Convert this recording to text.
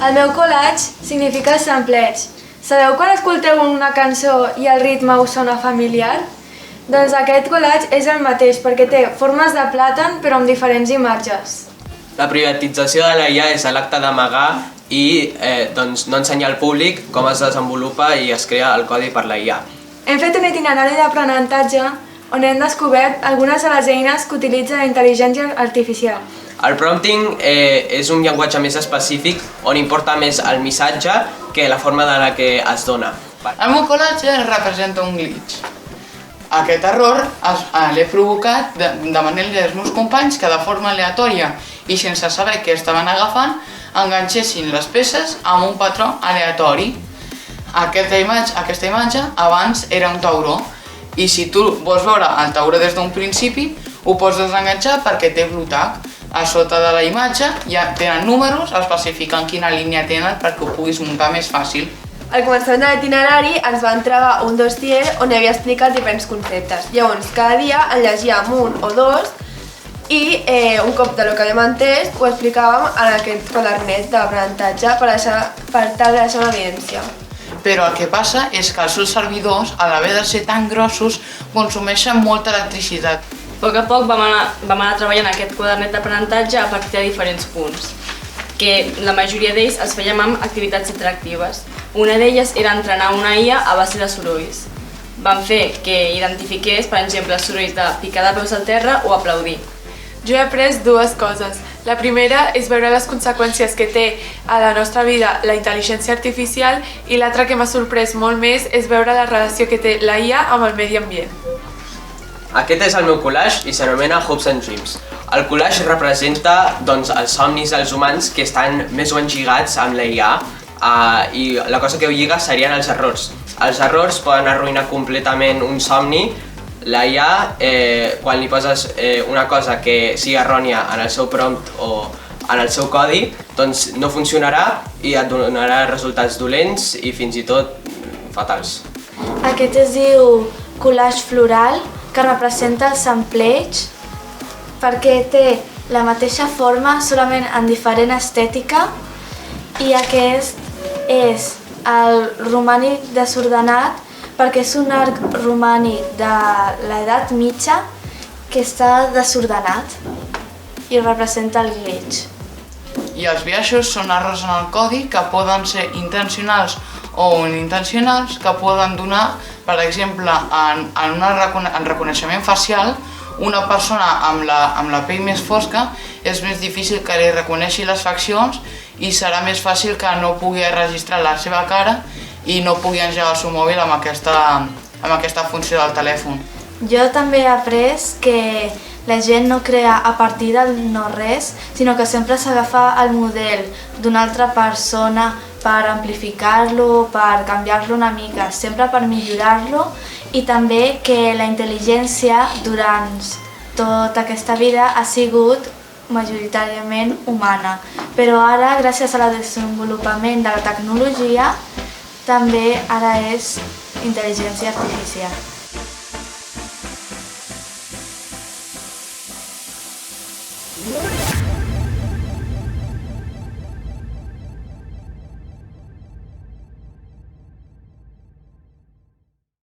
El meu collage significa sampleig. Sabeu quan escolteu una cançó i el ritme us sona familiar? Doncs aquest collage és el mateix perquè té formes de plàtan però amb diferents imatges. La privatització de la IA és l'acte d'amagar i no ensenyar al públic com es desenvolupa i es crea el codi per la IA. Hem fet un itinerari d'aprenentatge on hem descobert algunes de les eines que utilitza la intel·ligència artificial. El prompting és un llenguatge més específic on importa més el missatge que la forma de la que es dona. El meu collage representa un glitch. Aquest error l'he provocat demanant-li als meus companys que de forma aleatòria i sense saber què estaven agafant enganxessin les peces amb un patró aleatori. Aquesta imatge abans era un tauró i si tu vols veure el tauró des d'un principi ho pots desenganxar perquè té blue tag. A sota de la imatge ja tenen números, especifiquen quina línia tenen perquè ho puguis muntar més fàcil. Al començament de l'itinerari ens va entregar un dossier on hi havia explicat diferents conceptes. Llavors, cada dia en llegíem un o dos i un cop de lo que havíem entès ho explicàvem en aquest quadernet d'aprenentatge per tal de deixar una evidència. Però el que passa és que els seus servidors, a l'haver de ser tan grossos, consumeixen molta electricitat. A poc a poc vam anar treballant aquest quadernet d'aprenentatge a partir de diferents punts, que la majoria d'ells els fèiem amb activitats interactives. Una d'elles era entrenar una IA a base de sorolls. Vam fer que identifiqués, per exemple, els sorolls de picar de peus al terra o aplaudir. Jo he après dues coses. La primera és veure les conseqüències que té a la nostra vida la intel·ligència artificial i l'altra que m'ha sorprès molt més és veure la relació que té la IA amb el medi ambient. Aquest és el meu collage i s'anomena Hopes and Dreams. El collage representa els somnis dels humans que estan més o menys lligats amb la IA i la cosa que ho lliga serien els errors. Els errors poden arruïnar completament un somni. La IA, quan li poses una cosa que sigui errònia en el seu prompt o en el seu codi, doncs no funcionarà i et donarà resultats dolents i fins i tot fatals. Aquest es diu collage floral, que representa el sampleig perquè té la mateixa forma, solament en diferent estètica, i aquest és el romànic desordenat perquè és un arc romànic de l'edat mitja que està desordenat i representa el glitch. I els biaixos són errors en el codi que poden ser intencionals o inintencionals, que poden donar, per exemple, en reconeixement facial, una persona amb la pell més fosca és més difícil que li reconeixi les faccions i serà més fàcil que no pugui registrar la seva cara i no pugui engegar el seu mòbil amb aquesta funció del telèfon. Jo també he après que la gent no crea a partir del no-res, sinó que sempre s'agafa el model d'una altra persona per amplificar-lo, per canviar-lo una mica, sempre per millorar-lo, i també que la intel·ligència durant tota aquesta vida ha sigut majoritàriament humana. Però ara, gràcies al desenvolupament de la tecnologia, també ara és intel·ligència artificial. Yeah.